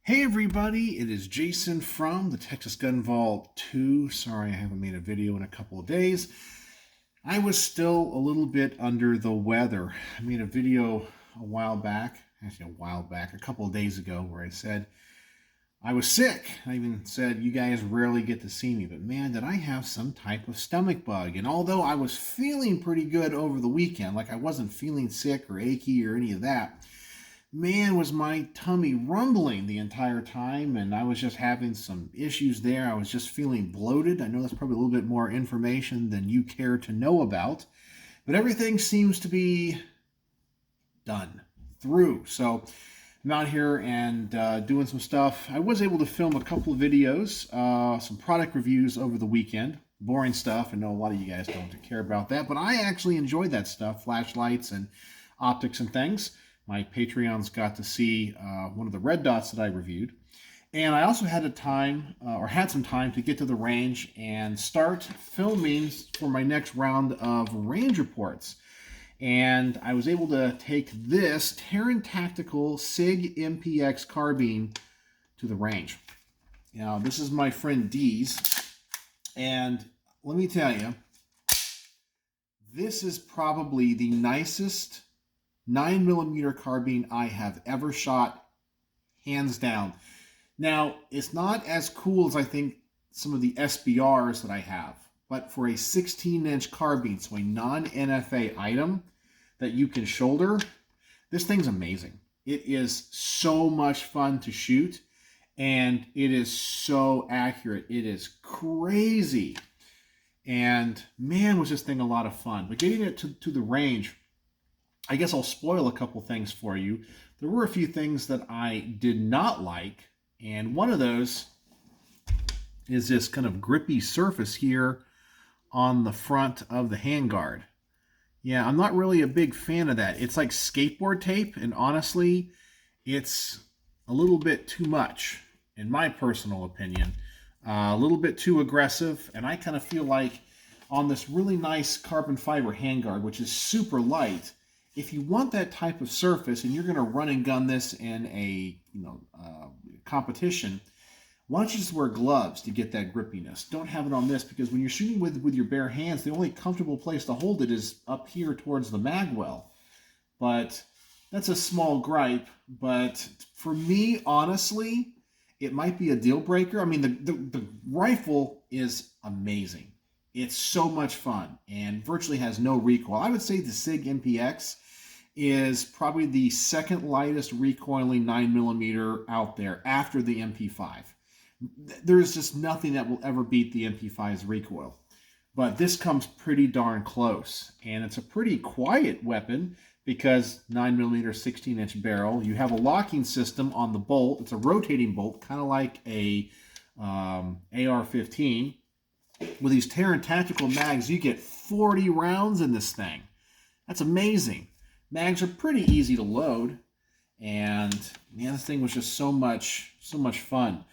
Hey everybody, it is Jason from the Texas Gun Vault 2. Sorry I haven't made a video in a couple of days. I was still a little bit under the weather. I made a video a while back, a couple of days ago, where I said I was sick. I even said you guys rarely get to see me, but man, did I have some type of stomach bug. And although I was feeling pretty good over the weekend, like I wasn't feeling sick or achy or any of that, man, was my tummy rumbling the entire time, and I was just having some issues there. I was just feeling bloated. I know that's probably a little bit more information than you care to know about, but everything seems to be done through. So I'm out here and doing some stuff. I was able to film a couple of videos, some product reviews over the weekend. Boring stuff. I know a lot of you guys don't care about that, but I actually enjoyed that stuff, flashlights and optics and things. My Patreons got to see one of the red dots that I reviewed. And I also had some time to get to the range and start filming for my next round of range reports. And I was able to take this Taran Tactical SIG MPX carbine to the range. Now, this is my friend Dee's. And let me tell you, this is probably the nicest 9mm carbine I have ever shot, hands down. Now, it's not as cool as I think some of the SBRs that I have, but for a 16-inch carbine, so a non-NFA item that you can shoulder, this thing's amazing. It is so much fun to shoot, and it is so accurate. It is crazy. And man, was this thing a lot of fun. But getting it to the range, I guess I'll spoil a couple things for you. There were a few things that I did not like, and one of those is this kind of grippy surface here on the front of the handguard. Yeah, I'm not really a big fan of that. It's like skateboard tape, and honestly, it's a little bit too much, in my personal opinion. A little bit too aggressive, and I kind of feel like on this really nice carbon fiber handguard, which is super light, if you want that type of surface and you're going to run and gun this in a competition, why don't you just wear gloves to get that grippiness? Don't have it on this, because when you're shooting with your bare hands, the only comfortable place to hold it is up here towards the mag well. But that's a small gripe. But for me, honestly, it might be a deal breaker. I mean, the rifle is amazing. It's so much fun and virtually has no recoil. I would say the SIG MPX is probably the second lightest recoiling 9mm out there after the MP5. There's just nothing that will ever beat the MP5's recoil. But this comes pretty darn close. And it's a pretty quiet weapon because 9mm 16-inch barrel. You have a locking system on the bolt. It's a rotating bolt, kind of like a AR-15. With these Taran Tactical mags, you get 40 rounds in this thing. That's amazing. Mags are pretty easy to load, and man, this thing was just so much fun.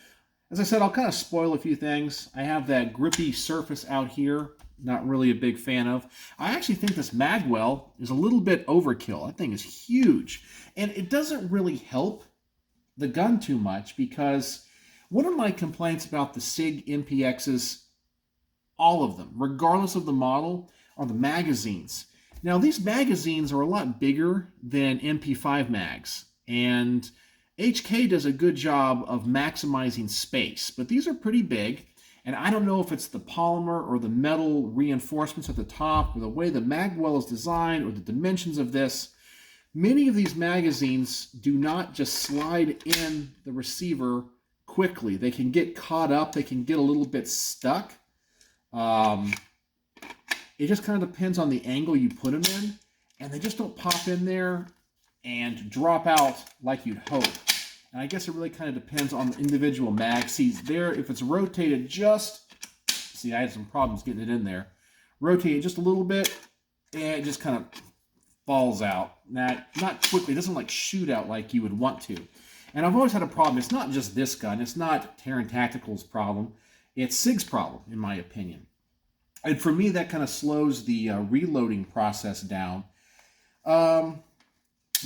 As I said, I'll kind of spoil a few things. I have that grippy surface out here, not really a big fan of. I actually think this mag well is a little bit overkill. That thing is huge, and it doesn't really help the gun too much, because one of my complaints about the SIG MPXs, all of them, regardless of the model, are the magazines. Now, these magazines are a lot bigger than MP5 mags, and HK does a good job of maximizing space, but these are pretty big, and I don't know if it's the polymer or the metal reinforcements at the top, or the way the mag well is designed, or the dimensions of this. Many of these magazines do not just slide in the receiver quickly. They can get caught up, they can get a little bit stuck. It just kind of depends on the angle you put them in, and they just don't pop in there and drop out like you'd hope. And I guess it really kind of depends on the individual mag. See, there, if it's rotated see, I had some problems getting it in there. Rotate it just a little bit, and it just kind of falls out. Now, not quickly, it doesn't like shoot out like you would want to. And I've always had a problem. It's not just this gun. It's not Taran Tactical's problem. It's SIG's problem, in my opinion. And for me, that kind of slows the reloading process down.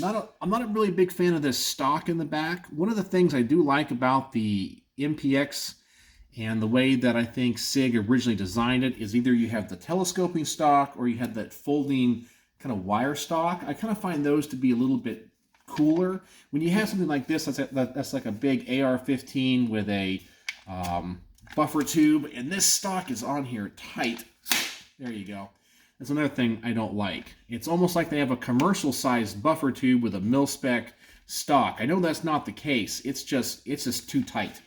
I'm not a really big fan of this stock in the back. One of the things I do like about the MPX and the way that I think SIG originally designed it is either you have the telescoping stock or you have that folding kind of wire stock. I kind of find those to be a little bit cooler. When you have something like this, that's like a big AR-15 with a buffer tube, and this stock is on here tight. There you go. That's another thing I don't like. It's almost like they have a commercial-sized buffer tube with a mil-spec stock. I know that's not the case. It's just too tight.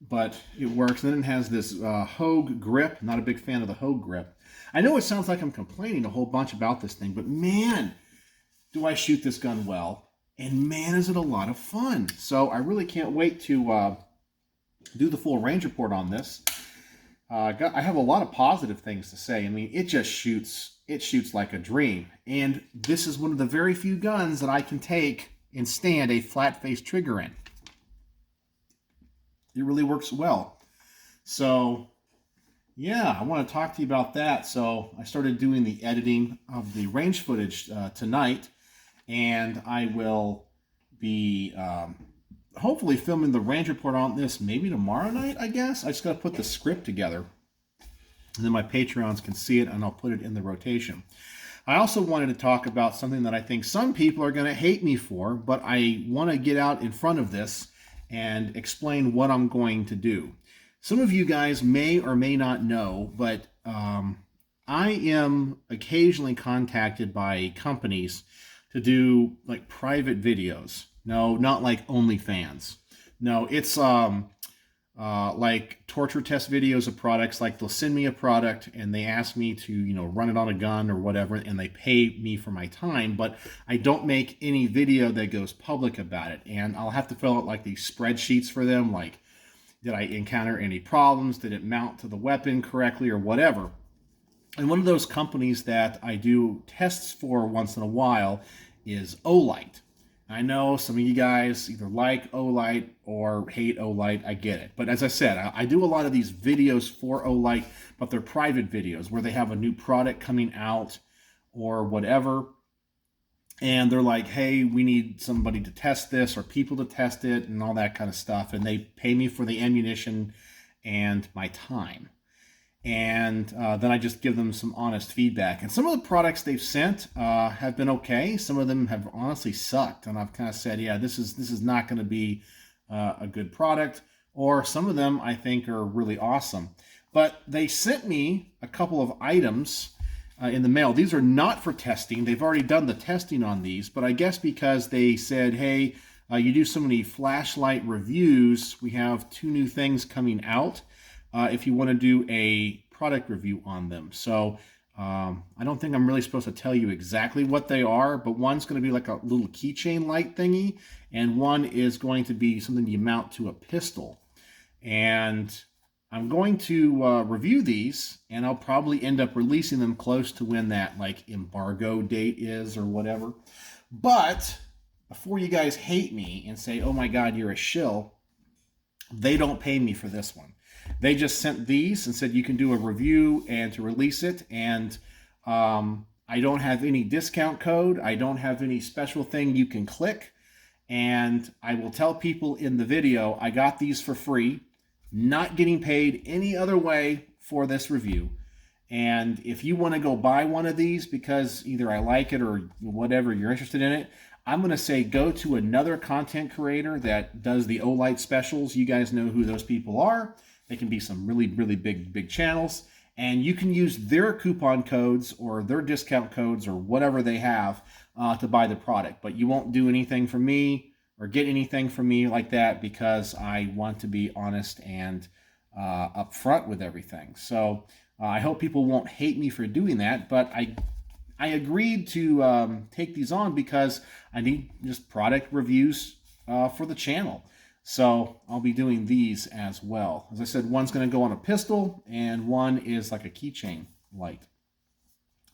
But it works. And then it has this Hogue grip. Not a big fan of the Hogue grip. I know it sounds like I'm complaining a whole bunch about this thing, but man, do I shoot this gun well. And man, is it a lot of fun. So I really can't wait to do the full range report on this. I have a lot of positive things to say. I mean, it just shoots. It shoots like a dream. And this is one of the very few guns that I can take and stand a flat-face trigger in. It really works well. So, yeah, I want to talk to you about that. So I started doing the editing of the range footage tonight, and I will be hopefully filming the range report on this maybe tomorrow night, I guess. I just got to put the script together, and then my Patreons can see it, and I'll put it in the rotation. I also wanted to talk about something that I think some people are going to hate me for, but I want to get out in front of this and explain what I'm going to do. Some of you guys may or may not know, but I am occasionally contacted by companies to do like private videos. No, not like OnlyFans. No, it's like torture test videos of products. Like they'll send me a product and they ask me to, you know, run it on a gun or whatever, and they pay me for my time, but I don't make any video that goes public about it. And I'll have to fill out like these spreadsheets for them, like did I encounter any problems? Did it mount to the weapon correctly or whatever? And one of those companies that I do tests for once in a while is Olight. I know some of you guys either like Olight or hate Olight. I get it. But as I said, I do a lot of these videos for Olight, but they're private videos where they have a new product coming out or whatever. And they're like, hey, we need somebody to test this or people to test it and all that kind of stuff. And they pay me for the ammunition and my time. And then I just give them some honest feedback. And some of the products they've sent have been okay. Some of them have honestly sucked. And I've kind of said, yeah, this is not going to be a good product. Or some of them I think are really awesome. But they sent me a couple of items in the mail. These are not for testing. They've already done the testing on these. But I guess because they said, hey, you do so many flashlight reviews, we have 2 new things coming out. If you want to do a product review on them. So I don't think I'm really supposed to tell you exactly what they are, but one's going to be like a little keychain light thingy, and one is going to be something you mount to a pistol. And I'm going to review these, and I'll probably end up releasing them close to when that like embargo date is or whatever. But before you guys hate me and say, oh my God, you're a shill, they don't pay me for this one. They just sent these and said you can do a review and to release it. And I don't have any discount code. I don't have any special thing you can click. And I will tell people in the video, I got these for free, not getting paid any other way for this review. And if you want to go buy one of these because either I like it or whatever, you're interested in it, I'm going to say go to another content creator that does the Olight specials. You guys know who those people are. They can be some really, really big channels. And you can use their coupon codes or their discount codes or whatever they have to buy the product. But you won't do anything from me or get anything from me like that because I want to be honest and upfront with everything. So I hope people won't hate me for doing that. But I agreed to take these on because I need just product reviews for the channel. So I'll be doing these as well. As I said, one's going to go on a pistol and one is like a keychain light.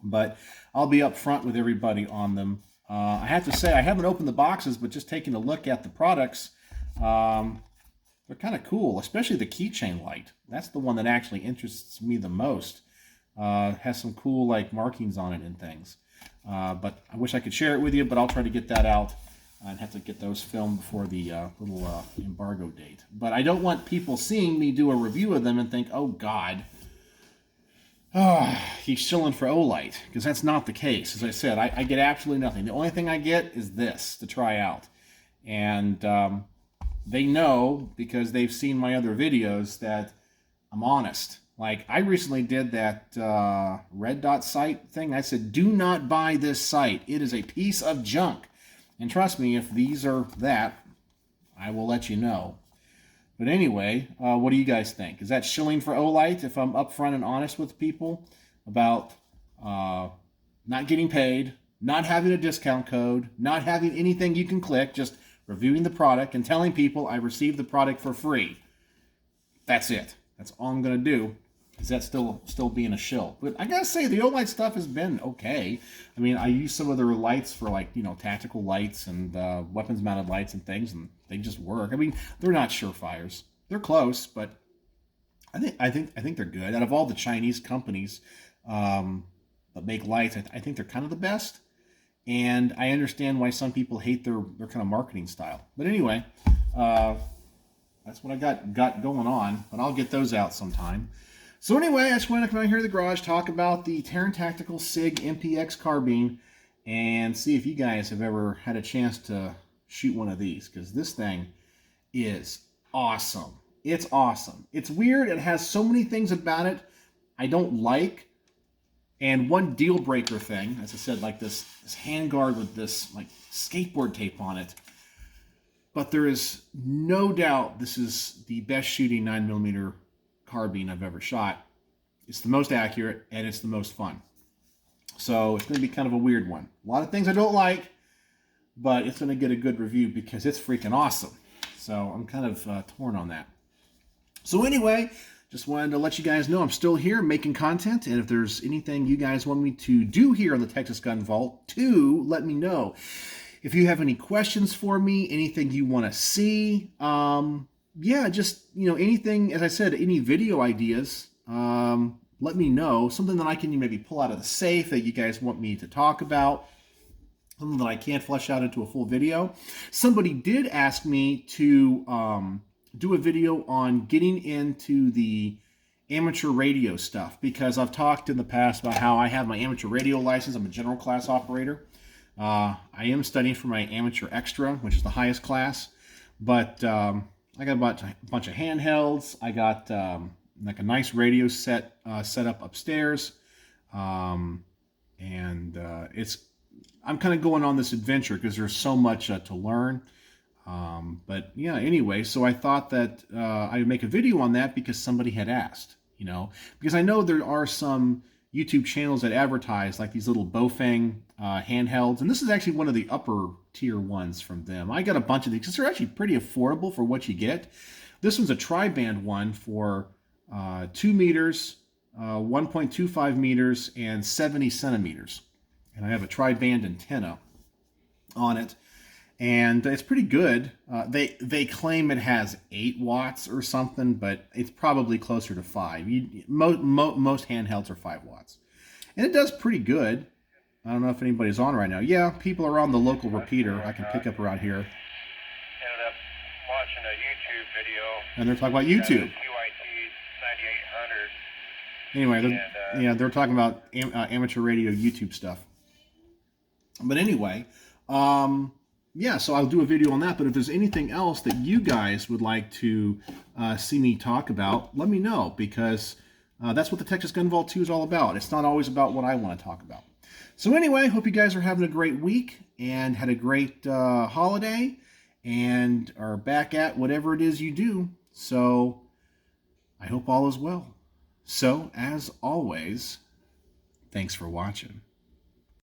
But I'll be up front with everybody on them. I have to say, I haven't opened the boxes, but just taking a look at the products, they're kind of cool, especially the keychain light. That's the one that actually interests me the most. Has some cool like markings on it and things. But I wish I could share it with you, but I'll try to get that out. I'd have to get those filmed before the little embargo date. But I don't want people seeing me do a review of them and think, oh, God, he's shilling for Olight, because that's not the case. As I said, I get absolutely nothing. The only thing I get is this to try out. And they know, because they've seen my other videos, that I'm honest. Like, I recently did that Red Dot site thing. I said, do not buy this site. It is a piece of junk. And trust me, if these are that, I will let you know. But anyway, what do you guys think? Is that shilling for Olight if I'm upfront and honest with people about not getting paid, not having a discount code, not having anything you can click, just reviewing the product and telling people I received the product for free? That's it. That's all I'm going to do. Is that still being a shill? But I gotta say, the Olight stuff has been okay. I mean, I use some of their lights for, like, you know, tactical lights and weapons mounted lights and things, and they just work. I mean, they're not surefires. They're close, but I think they're good. Out of all the Chinese companies that make lights, I think they're kind of the best. And I understand why some people hate their kind of marketing style. But anyway, that's what I got going on. But I'll get those out sometime. So anyway, I just wanted to come out here to the garage, talk about the Taran Tactical SIG MPX carbine, and see if you guys have ever had a chance to shoot one of these, because this thing is awesome. It's awesome. It's weird. It has so many things about it I don't like. And one deal breaker thing, as I said, like this handguard with this like skateboard tape on it. But there is no doubt this is the best shooting 9mm carbine I've ever shot. It's the most accurate and it's the most fun. So it's going to be kind of a weird one. A lot of things I don't like, but it's going to get a good review because it's freaking awesome. So I'm kind of torn on that. So anyway, just wanted to let you guys know I'm still here making content, and if there's anything you guys want me to do here on the Texas Gun Vault, let me know. If you have any questions for me, anything you want to see, yeah, just, you know, anything, as I said, any video ideas, let me know. Something that I can maybe pull out of the safe that you guys want me to talk about. Something that I can't flesh out into a full video. Somebody did ask me to do a video on getting into the amateur radio stuff, because I've talked in the past about how I have my amateur radio license. I'm a general class operator. I am studying for my amateur extra, which is the highest class, but I got a bunch of handhelds. I got like a nice radio set up upstairs, and I'm kind of going on this adventure because there's so much to learn. But yeah, anyway, so I thought that I would make a video on that because somebody had asked, you know, because I know there are some YouTube channels that advertise like these little Bofang handhelds, and this is actually one of the upper tier ones from them. I got a bunch of these because they're actually pretty affordable for what you get. This one's a tri-band one for 2 meters, 1.25 meters, and 70 centimeters. And I have a tri-band antenna on it, and it's pretty good. They claim it has 8 watts or something, but it's probably closer to 5. Most handhelds are 5 watts. And it does pretty good. I don't know if anybody's on right now. Yeah, people are on the local repeater I can pick up around here. Ended up watching a YouTube video. And they're talking about YouTube. QIT 9800. Anyway, they're talking about amateur radio YouTube stuff. But anyway, yeah, so I'll do a video on that. But if there's anything else that you guys would like to see me talk about, let me know, because that's what the Texas Gun Vault 2 is all about. It's not always about what I want to talk about. So anyway, hope you guys are having a great week and had a great holiday and are back at whatever it is you do. So I hope all is well. So, as always, thanks for watching.